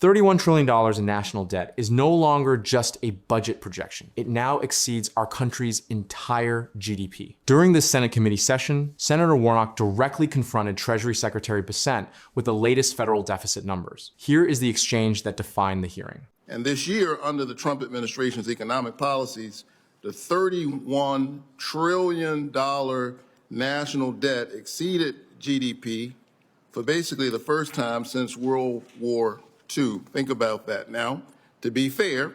$31 trillion in national debt is no longer just a budget projection. It now exceeds our country's entire GDP. During this Senate committee session, Senator Warnock directly confronted Treasury Secretary Bessent with the latest federal deficit numbers. Here is the exchange that defined the hearing. And this year, under the Trump administration's economic policies, the $31 trillion national debt exceeded GDP for basically the first time since World War II. Think about that. Now, to be fair,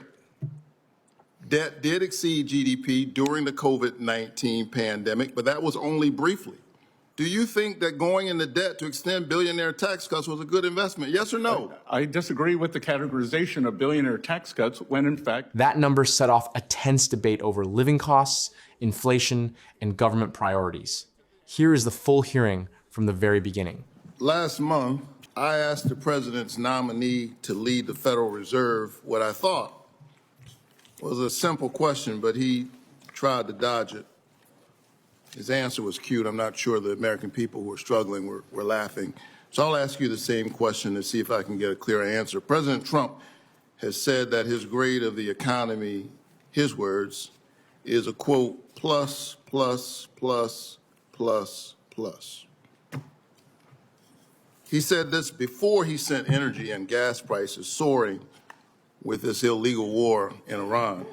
debt did exceed GDP during the COVID-19 pandemic, but that was only briefly. Do you think that going into debt to extend billionaire tax cuts was a good investment? Yes or no? I disagree with the categorization of billionaire tax cuts when, in fact, that number set off a tense debate over living costs, inflation, and government priorities. Here is the full hearing from the very beginning. Last month, I asked the president's nominee to lead the Federal Reserve what I thought was a simple question, but he tried to dodge it. His answer was cute. I'm not sure the American people who were struggling were laughing. So I'll ask you the same question to see if I can get a clear answer. President Trump has said that his grade of the economy, his words, is a quote, plus, plus, plus, plus, plus. He said this before he sent energy and gas prices soaring with this illegal war in Iran.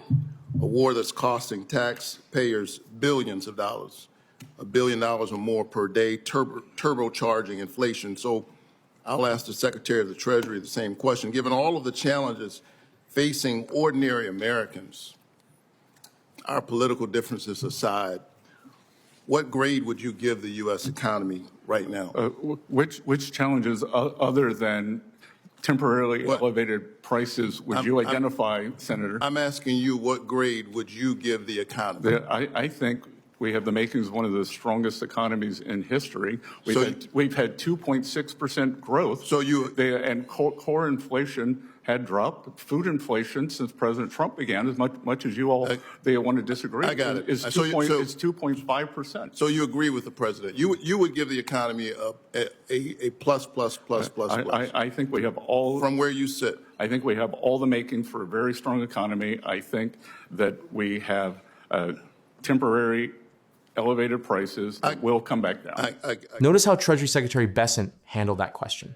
A war that's costing taxpayers billions of dollars, $1 billion or more per day, turbocharging inflation. So I'll ask the Secretary of the Treasury the same question. Given all of the challenges facing ordinary Americans, our political differences aside, what grade would you give the U.S. economy right now? Which challenges other than temporarily elevated prices would you identify, Senator? I'm asking you, what grade would you give the economy? I think we have the makings of one of the strongest economies in history. We've had 2.6% growth. And core inflation had dropped. Food inflation since President Trump began, as much as you all they want to disagree. I got it. It's 2.5%. So you agree with the president? You would give the economy a plus. I think we have all from where you sit. I think we have all the makings for a very strong economy. I think that we have temporary elevated prices that will come back down. Notice how Treasury Secretary Bessent handled that question.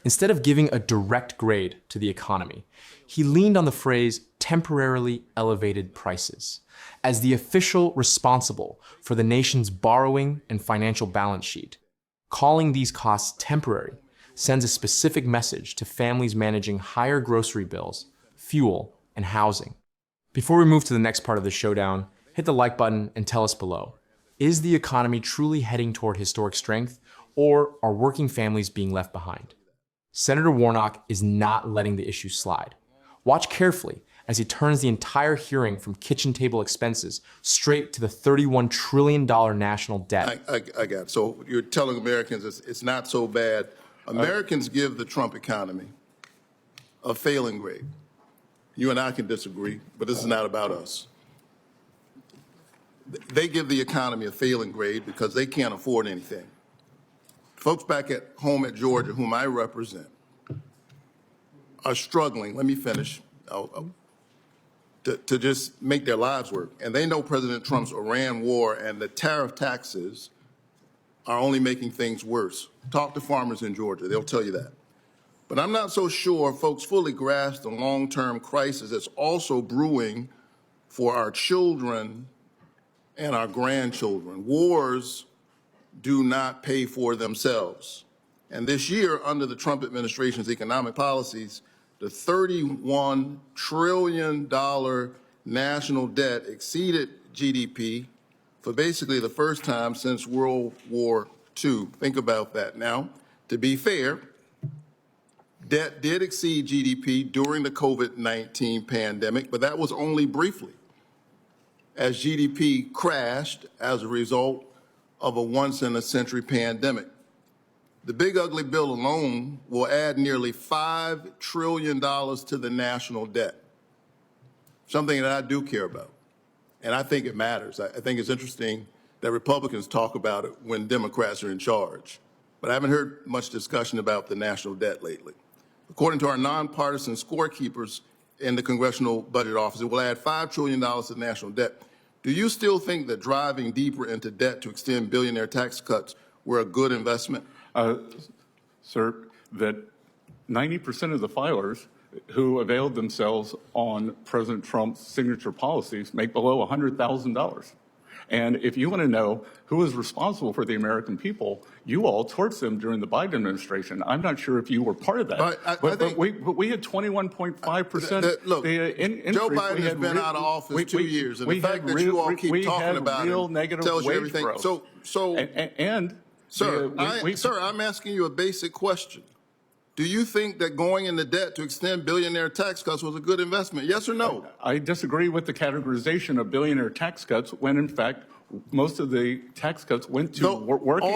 Instead of giving a direct grade to the economy, he leaned on the phrase temporarily elevated prices as the official responsible for the nation's borrowing and financial balance sheet. Calling these costs temporary sends a specific message to families managing higher grocery bills, fuel, and housing. Before we move to the next part of the showdown, hit the like button and tell us below. Is the economy truly heading toward historic strength, or are working families being left behind? Senator Warnock is not letting the issue slide. Watch carefully as he turns the entire hearing from kitchen table expenses straight to the $31 trillion national debt. I got it. So you're telling Americans it's not so bad. Americans give the Trump economy a failing grade. You and I can disagree, but this is not about us. They give the economy a failing grade because they can't afford anything. Folks back at home at Georgia, whom I represent, are struggling, let me finish, to just make their lives work. And they know President Trump's Iran war and the tariff taxes are only making things worse. Talk to farmers in Georgia, they'll tell you that. But I'm not so sure folks fully grasp the long-term crisis that's also brewing for our children and our grandchildren. Wars do not pay for themselves. And this year, under the Trump administration's economic policies, the $31 trillion national debt exceeded GDP for basically the first time since World War II. Think about that. Now, to be fair, debt did exceed GDP during the COVID-19 pandemic, but that was only briefly, as GDP crashed as a result of a once-in-a-century pandemic. The big ugly bill alone will add nearly $5 trillion to the national debt, something that I do care about, and I think it matters. I think it's interesting that Republicans talk about it when Democrats are in charge, but I haven't heard much discussion about the national debt lately. According to our nonpartisan scorekeepers in the Congressional Budget Office, it will add $5 trillion to national debt. Do you still think that driving deeper into debt to extend billionaire tax cuts were a good investment? Sir, that 90% of the filers who availed themselves on President Trump's signature policies make below $100,000. And if you want to know who is responsible for the American people, you all torched them during the Biden administration. I'm not sure if you were part of that. But we had 21.5%. Look, Joe Biden has been out of office 2 years, and the fact that you all keep talking about it tells you everything. Sir, I'm asking you a basic question. Do you think that going into debt to extend billionaire tax cuts was a good investment? Yes or no? I disagree with the categorization of billionaire tax cuts when, in fact, most of the tax cuts went to working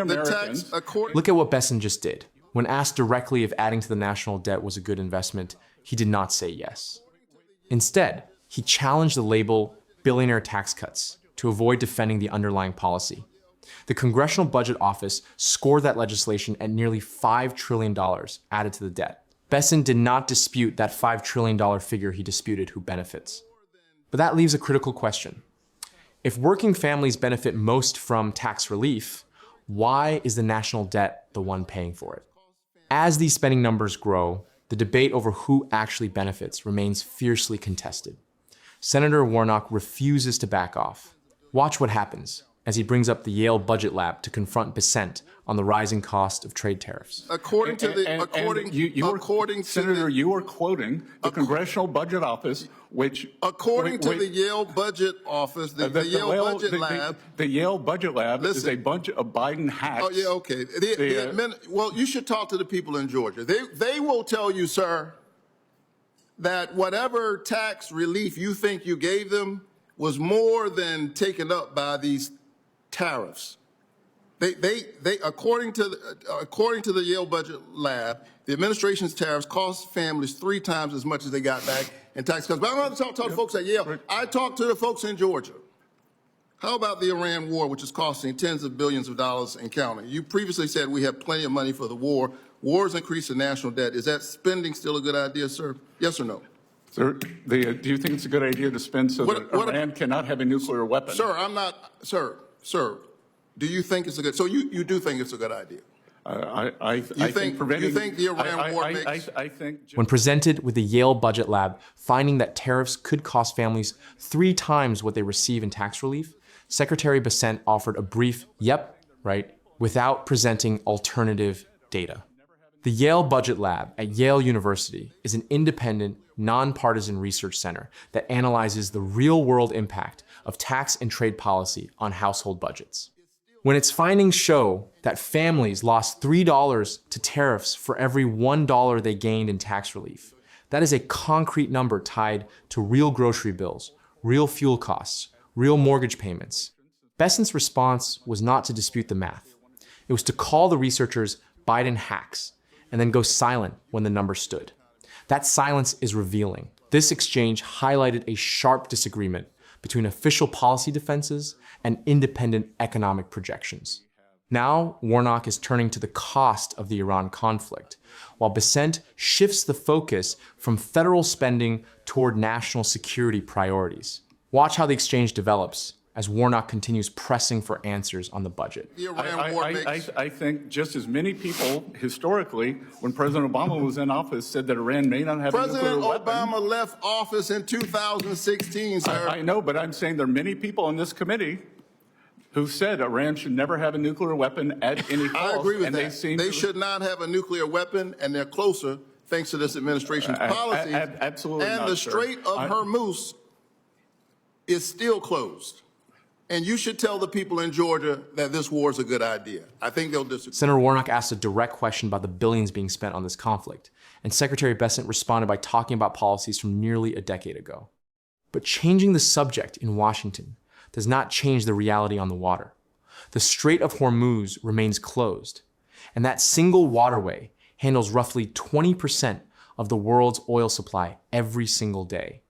Americans. Look at what Bessent just did. When asked directly if adding to the national debt was a good investment, he did not say yes. Instead, he challenged the label billionaire tax cuts to avoid defending the underlying policy. The Congressional Budget Office scored that legislation at nearly $5 trillion added to the debt. Bessent did not dispute that $5 trillion figure, he disputed who benefits. But that leaves a critical question. If working families benefit most from tax relief, why is the national debt the one paying for it? As these spending numbers grow, the debate over who actually benefits remains fiercely contested. Senator Warnock refuses to back off. Watch what happens as he brings up the Yale Budget Lab to confront Bessent on the rising cost of trade tariffs. Senator, you are quoting the Congressional Budget Office, which according to the Yale Budget Office, the Yale Budget Lab, the Yale Budget Lab is a bunch of Biden hacks. Oh yeah, okay. Well, you should talk to the people in Georgia. They will tell you, sir, that whatever tax relief you think you gave them was more than taken up by these tariffs. According to the Yale Budget Lab, the administration's tariffs cost families 3 times as much as they got back in tax cuts. But I'm not talking to folks at Yale. I talked to the folks in Georgia. How about the Iran war, which is costing tens of billions of dollars and counting? You previously said we have plenty of money for the war. Wars increase the national debt. Is that spending still a good idea, sir? Yes or no? Sir, do you think it's a good idea to spend so that Iran cannot have a nuclear weapon? Sir, I'm not, sir, do you think it's a good, so you do think it's a good idea? I think the Iran war makes... When presented with the Yale Budget Lab finding that tariffs could cost families 3 times what they receive in tax relief, Secretary Bessent offered a brief, yep, right, without presenting alternative data. The Yale Budget Lab at Yale University is an independent, nonpartisan research center that analyzes the real-world impact of tax and trade policy on household budgets. When its findings show that families lost $3 to tariffs for every $1 they gained in tax relief, that is a concrete number tied to real grocery bills, real fuel costs, real mortgage payments. Bessent's response was not to dispute the math. It was to call the researchers Biden hacks and then go silent when the number stood. That silence is revealing. This exchange highlighted a sharp disagreement between official policy defenses and independent economic projections. Now, Warnock is turning to the cost of the Iran conflict, while Bessent shifts the focus from federal spending toward national security priorities. Watch how the exchange develops as Warnock continues pressing for answers on the budget. I think just as many people historically, when President Obama was in office, said that Iran may not have a nuclear weapon. President Obama left office in 2016, sir. I know, but I'm saying there are many people on this committee who said Iran should never have a nuclear weapon at any cost. I agree with that. They should not have a nuclear weapon, and they're closer thanks to this administration's policy. Absolutely and not, the Strait of Hormuz is still closed. And you should tell the people in Georgia that this war is a good idea. I think they'll disagree. Senator Warnock asked a direct question about the billions being spent on this conflict, and Secretary Bessent responded by talking about policies from nearly a decade ago. But changing the subject in Washington does not change the reality on the water. The Strait of Hormuz remains closed, and that single waterway handles roughly 20% of the world's oil supply every single day.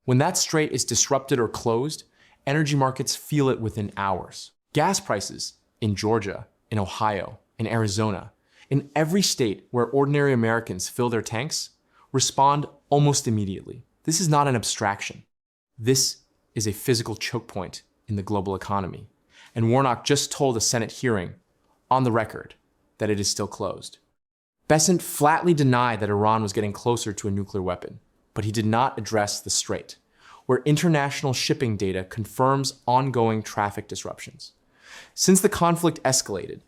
When that strait is disrupted or closed, energy markets feel it within hours. Gas prices in Georgia, in Ohio, in Arizona, in every state where ordinary Americans fill their tanks, respond almost immediately. This is not an abstraction. This is a physical choke point in the global economy. And Warnock just told a Senate hearing, on the record, that it is still closed. Bessent flatly denied that Iran was getting closer to a nuclear weapon, but he did not address the Strait, where international shipping data confirms ongoing traffic disruptions. Since the conflict escalated,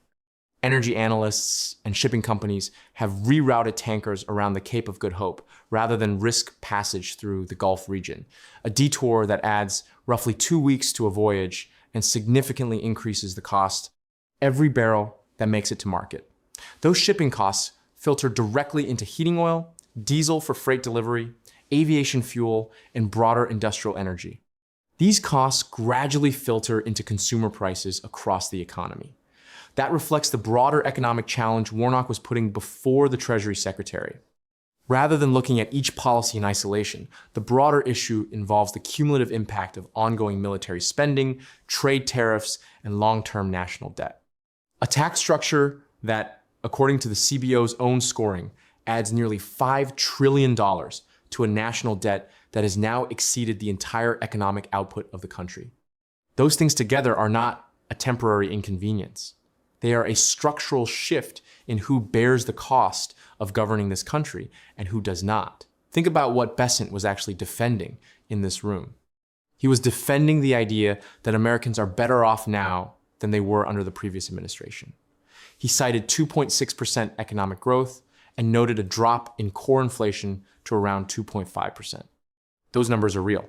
energy analysts and shipping companies have rerouted tankers around the Cape of Good Hope rather than risk passage through the Gulf region, a detour that adds roughly 2 weeks to a voyage and significantly increases the cost every barrel that makes it to market. Those shipping costs filter directly into heating oil, diesel for freight delivery, aviation fuel, and broader industrial energy. These costs gradually filter into consumer prices across the economy. That reflects the broader economic challenge Warnock was putting before the Treasury Secretary. Rather than looking at each policy in isolation, the broader issue involves the cumulative impact of ongoing military spending, trade tariffs, and long-term national debt. A tax structure that, according to the CBO's own scoring, adds nearly $5 trillion to a national debt that has now exceeded the entire economic output of the country. Those things together are not a temporary inconvenience. They are a structural shift in who bears the cost of governing this country and who does not. Think about what Bessent was actually defending in this room. He was defending the idea that Americans are better off now than they were under the previous administration. He cited 2.6% economic growth and noted a drop in core inflation to around 2.5%. Those numbers are real.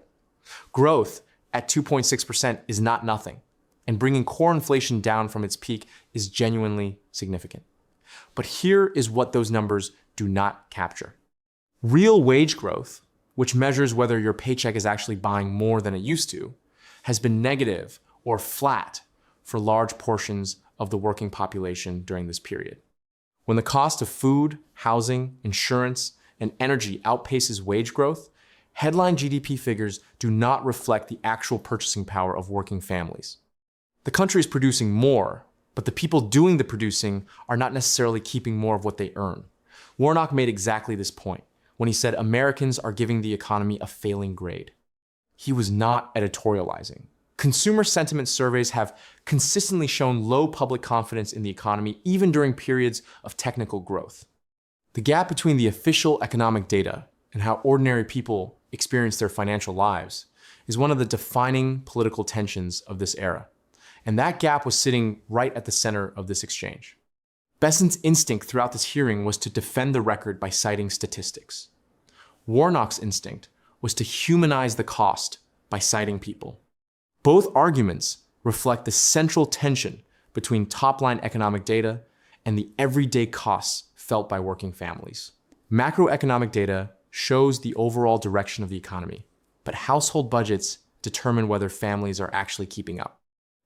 Growth at 2.6% is not nothing, and bringing core inflation down from its peak is genuinely significant. But here is what those numbers do not capture. Real wage growth, which measures whether your paycheck is actually buying more than it used to, has been negative or flat for large portions of the working population during this period. When the cost of food, housing, insurance, and energy outpaces wage growth, headline GDP figures do not reflect the actual purchasing power of working families. The country is producing more, but the people doing the producing are not necessarily keeping more of what they earn. Warnock made exactly this point when he said Americans are giving the economy a failing grade. He was not editorializing. Consumer sentiment surveys have consistently shown low public confidence in the economy, even during periods of technical growth. The gap between the official economic data and how ordinary people experience their financial lives is one of the defining political tensions of this era. And that gap was sitting right at the center of this exchange. Bessent's instinct throughout this hearing was to defend the record by citing statistics. Warnock's instinct was to humanize the cost by citing people. Both arguments reflect the central tension between top-line economic data and the everyday costs felt by working families. Macroeconomic data shows the overall direction of the economy, but household budgets determine whether families are actually keeping up.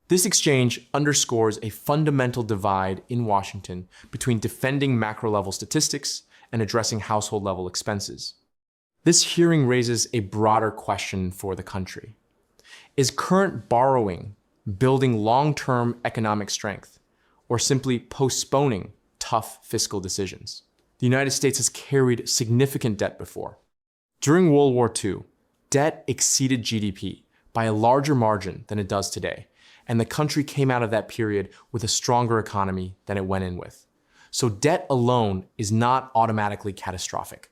This exchange underscores a fundamental divide in Washington between defending macro-level statistics and addressing household-level expenses. This hearing raises a broader question for the country. Is current borrowing building long-term economic strength, or simply postponing tough fiscal decisions? The United States has carried significant debt before. During World War II, debt exceeded GDP by a larger margin than it does today, and the country came out of that period with a stronger economy than it went in with. So debt alone is not automatically catastrophic.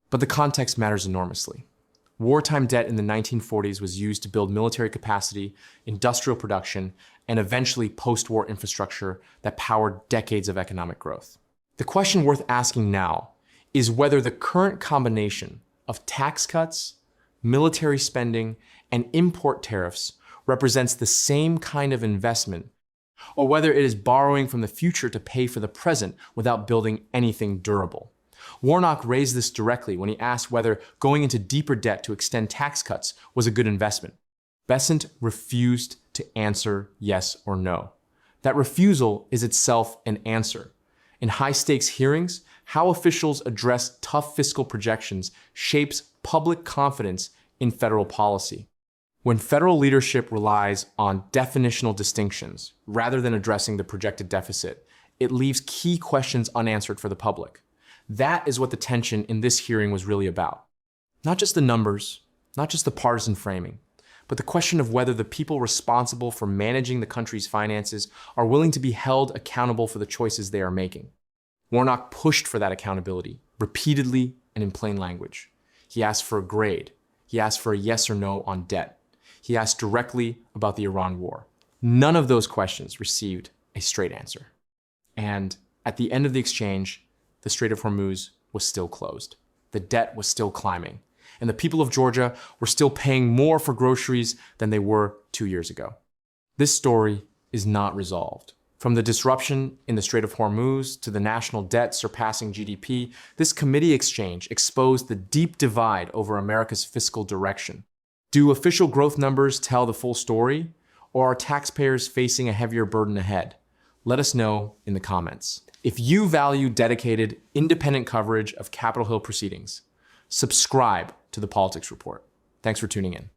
But the context matters enormously. Wartime debt in the 1940s was used to build military capacity, industrial production, and eventually post-war infrastructure that powered decades of economic growth. The question worth asking now is whether the current combination of tax cuts, military spending, and import tariffs represents the same kind of investment, or whether it is borrowing from the future to pay for the present without building anything durable. Warnock raised this directly when he asked whether going into deeper debt to extend tax cuts was a good investment. Bessent refused to answer yes or no. That refusal is itself an answer. In high-stakes hearings, how officials address tough fiscal projections shapes public confidence in federal policy. When federal leadership relies on definitional distinctions rather than addressing the projected deficit, it leaves key questions unanswered for the public. That is what the tension in this hearing was really about. Not just the numbers, not just the partisan framing, but the question of whether the people responsible for managing the country's finances are willing to be held accountable for the choices they are making. Warnock pushed for that accountability, repeatedly and in plain language. He asked for a grade. He asked for a yes or no on debt. He asked directly about the Iran war. None of those questions received a straight answer. And at the end of the exchange, the Strait of Hormuz was still closed. The debt was still climbing. And the people of Georgia were still paying more for groceries than they were 2 years ago. This story is not resolved. From the disruption in the Strait of Hormuz to the national debt surpassing GDP, this committee exchange exposed the deep divide over America's fiscal direction. Do official growth numbers tell the full story, or are taxpayers facing a heavier burden ahead? Let us know in the comments. If you value dedicated, independent coverage of Capitol Hill proceedings, subscribe to the Politics Report. Thanks for tuning in.